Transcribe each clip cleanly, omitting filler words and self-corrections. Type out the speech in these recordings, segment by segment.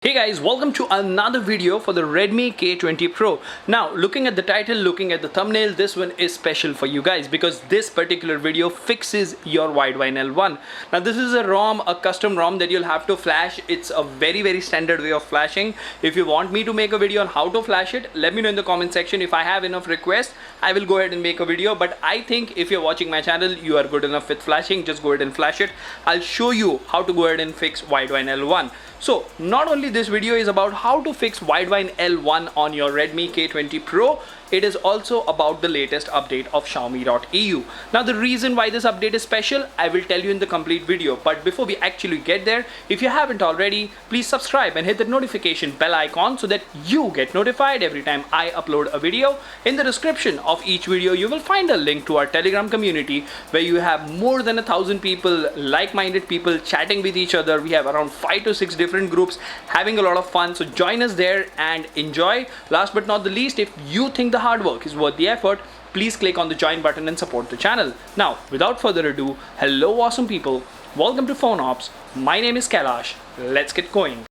Hey guys, welcome to another video for the Redmi K20 Pro. Now, looking at the title, looking at the thumbnail, this one is special for you guys because this particular video fixes your Widevine L1. Now, this is a ROM, a custom ROM that you'll have to flash. It's a very standard way of flashing. If you want me to make a video on how to flash it, let me know in the comment section. If I have enough requests, I will go ahead and make a video. But I think if you're watching my channel, you are good enough with flashing, just go ahead and flash it. I'll show you how to go ahead and fix Widevine L1. So not only this video is about how to fix Widevine L1 on your Redmi K20 Pro, it is also about the latest update of Xiaomi.eu. Now the reason why this update is special, I will tell you in the complete video. But before we actually get there, if you haven't already, please subscribe and hit the notification bell icon so that you get notified every time I upload a video. In the description of each video, you will find a link to our Telegram community where you have more than 1,000 people, like-minded people chatting with each other. We have around 5 to 6 different groups having a lot of fun. So join us there and enjoy. Last but not the least, if you think the hard work is worth the effort, please click on the join button and support the channel. Now, without further ado, hello awesome people. Welcome to Phone Ops. My name is Kailash. Let's get going.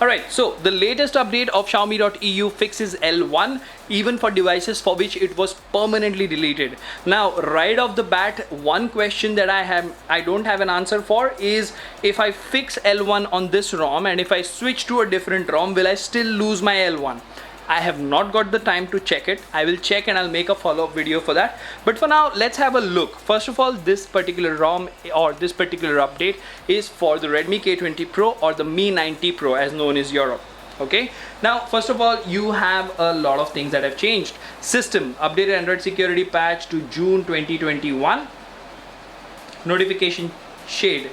Alright, so the latest update of Xiaomi.eu fixes L1 even for devices for which it was permanently deleted. Now, right off the bat, one question that I don't have an answer for is if I fix L1 on this ROM and if I switch to a different ROM, will I still lose my L1? I have not got the time to check it. I will check and I'll make a follow-up video for that. But for now, let's have a look. First of all, this particular ROM or this particular update is for the Redmi K20 Pro or the Mi 90 Pro as known as Europe. Okay, now first of all, you have a lot of things that have changed. System updated Android security patch to June 2021. Notification shade.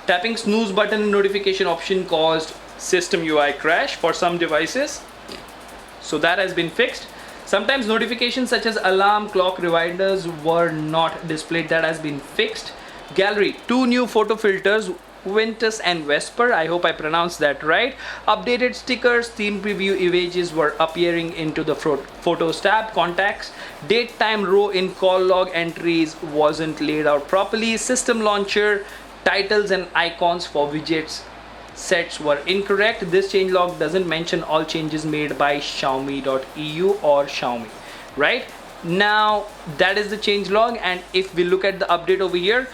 Tapping snooze button notification option caused system UI crash for some devices. So that has been fixed. Sometimes notifications such as alarm, clock, reminders were not displayed. That has been fixed. Gallery, 2 new photo filters, Ventus and Vesper. I hope I pronounced that right. Updated stickers, theme preview images were appearing into the Photos tab. Contacts, date time row in call log entries wasn't laid out properly. System launcher, titles and icons for widgets sets were incorrect. This changelog doesn't mention all changes made by Xiaomi.eu or Xiaomi. Right now, that is the changelog, and if we look at the update over here,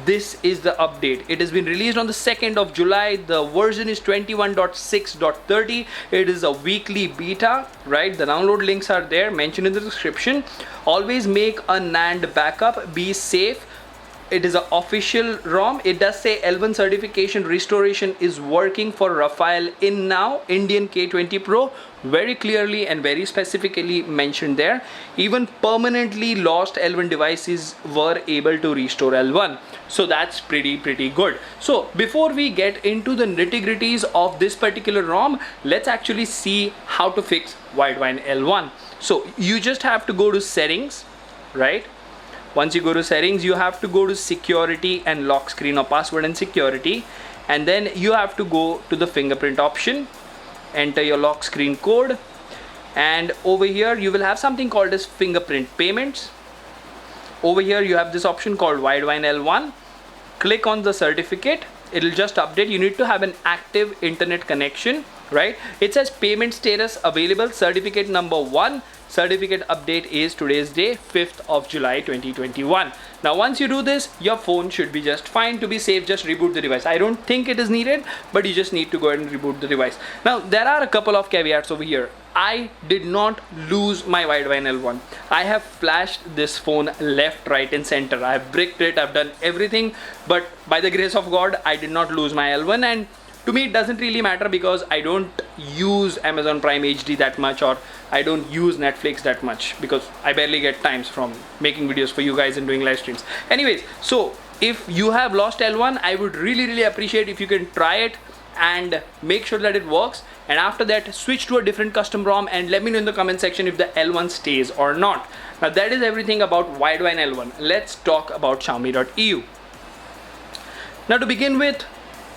this is the update. It has been released on the 2nd of July. The version is 21.6.30. It is a weekly beta, right? The download links are there mentioned in the description. Always make a NAND backup. Be safe. It is an official ROM. It does say L1 certification restoration is working for Rafael in now Indian K20 Pro, very clearly and very specifically mentioned there. Even permanently lost L1 devices were able to restore L1. So that's pretty good. So before we get into the nitty-gritties of this particular ROM, let's actually see how to fix Widevine L1. So you just have to go to settings, right? Once you go to settings, you have to go to security and lock screen or password and security, and then you have to go to the fingerprint option, enter your lock screen code, and over here you will have something called as fingerprint payments. Over here you have this option called Widevine L1. Click on the certificate. It'll just update. You need to have an active internet connection, right? It says payment status available, certificate number 1. Certificate update is today's day, 5th of July 2021. Now once you do this, your phone should be just fine. To be safe, just reboot the device. I don't think it is needed, but you just need to go ahead and reboot the device. Now there are a couple of caveats over here. I did not lose my Widevine L1. I have flashed this phone left, right and center. I have bricked it, I've done everything, but by the grace of God, I did not lose my L1, and to me it doesn't really matter because I don't use Amazon Prime HD that much, or I don't use Netflix that much because I barely get times from making videos for you guys and doing live streams. Anyways, so if you have lost L1, I would really appreciate if you can try it and make sure that it works, and after that switch to a different custom ROM and let me know in the comment section if the L1 stays or not. Now that is everything about Widevine L1. Let's talk about Xiaomi.eu. Now to begin with,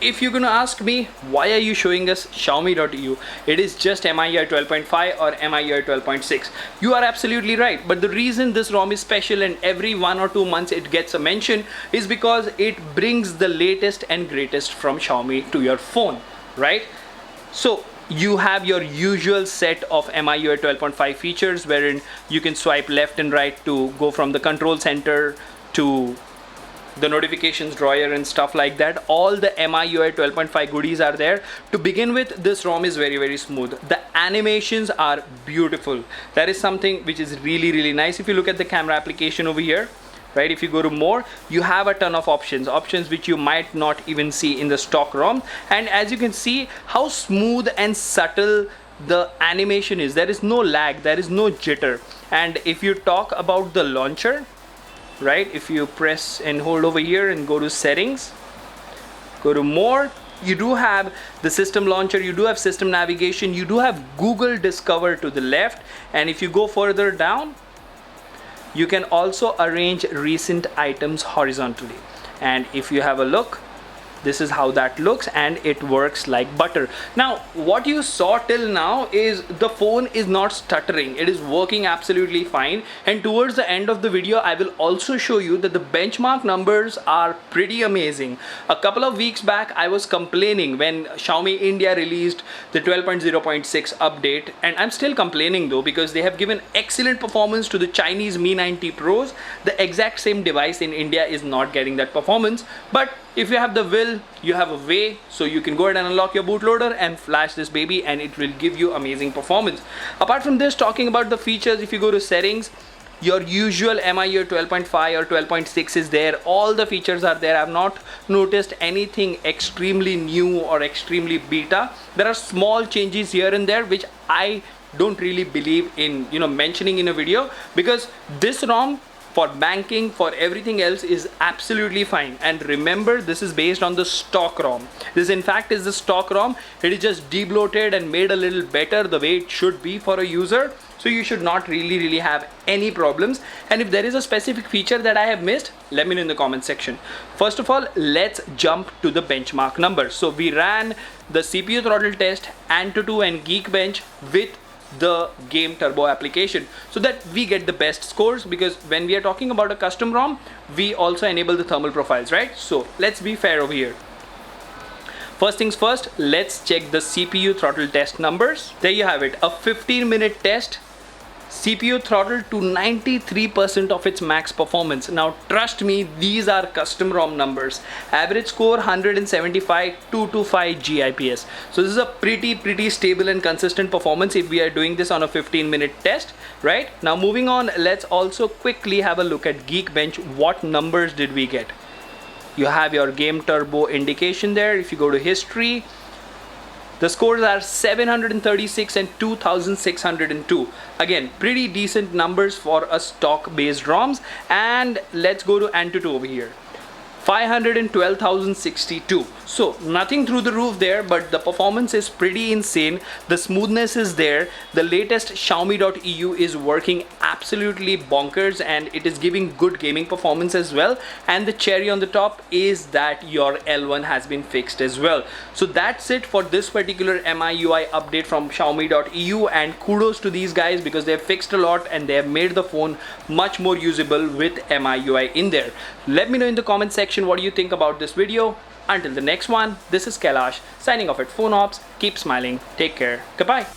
if you're gonna ask me, why are you showing us Xiaomi.eu? It is just MIUI 12.5 or MIUI 12.6. You are absolutely right, but the reason this ROM is special and every 1 or 2 months it gets a mention is because it brings the latest and greatest from Xiaomi to your phone, right? So you have your usual set of MIUI 12.5 features wherein you can swipe left and right to go from the control center to the notifications drawer and stuff like that. All the MIUI 12.5 goodies are there. To begin with, this ROM is very smooth. The animations are beautiful. That is something which is really nice. If you look at the camera application over here, right, if you go to more, you have a ton of options which you might not even see in the stock ROM. And as you can see how smooth and subtle the animation is, there is no lag, there is no jitter. And if you talk about the launcher, right, if you press and hold over here and go to settings, go to more, you do have the system launcher, you do have system navigation, you do have Google Discover to the left, and if you go further down, you can also arrange recent items horizontally. And if you have a look, this is how that looks, and it works like butter. Now what you saw till now is the phone is not stuttering, it is working absolutely fine. And towards the end of the video I will also show you that the benchmark numbers are pretty amazing. A couple of weeks back I was complaining when Xiaomi India released the 12.0.6 update, and I'm still complaining though, because they have given excellent performance to the Chinese Mi 90 Pros. The exact same device in India is not getting that performance, but if you have the will, you have a way, so you can go ahead and unlock your bootloader and flash this baby and it will give you amazing performance. Apart from this, talking about the features, if you go to settings, your usual MIUI 12.5 or 12.6 is there. All the features are there. I've not noticed anything extremely new or extremely beta. There are small changes here and there which I don't really believe in, mentioning in a video, because this ROM for banking, for everything else, is absolutely fine. And remember, this is based on the stock ROM. This in fact is the stock ROM. It is just debloated and made a little better the way it should be for a user. So you should not really have any problems. And if there is a specific feature that I have missed, let me know in the comment section. First of all, let's jump to the benchmark numbers. So we ran the CPU throttle test, Antutu and Geekbench with the Game Turbo application so that we get the best scores, because when we are talking about a custom ROM, we also enable the thermal profiles, right? So let's be fair over here. First things first, let's check the CPU throttle test numbers. There you have it, a 15-minute test. CPU throttled to 93% of its max performance. Now trust me, these are custom ROM numbers. Average score 175, 225 GIPS. So this is a pretty stable and consistent performance if we are doing this on a 15-minute test, right? Now moving on, let's also quickly have a look at Geekbench. What numbers did we get? You have your Game Turbo indication there. If you go to history, the scores are 736 and 2602. Again, pretty decent numbers for a stock based ROMs. And let's go to Antutu over here. 512,062. So nothing through the roof there, but the performance is pretty insane. The smoothness is there. The latest Xiaomi.eu is working absolutely bonkers, and it is giving good gaming performance as well. And the cherry on the top is that your L1 has been fixed as well. So that's it for this particular MIUI update from Xiaomi.eu, and kudos to these guys because they have fixed a lot and they have made the phone much more usable with MIUI in there. Let me know in the comment section what do you think about this video. Until the next one, this is Kailash signing off at PhoneOps. Keep smiling. Take care. Goodbye.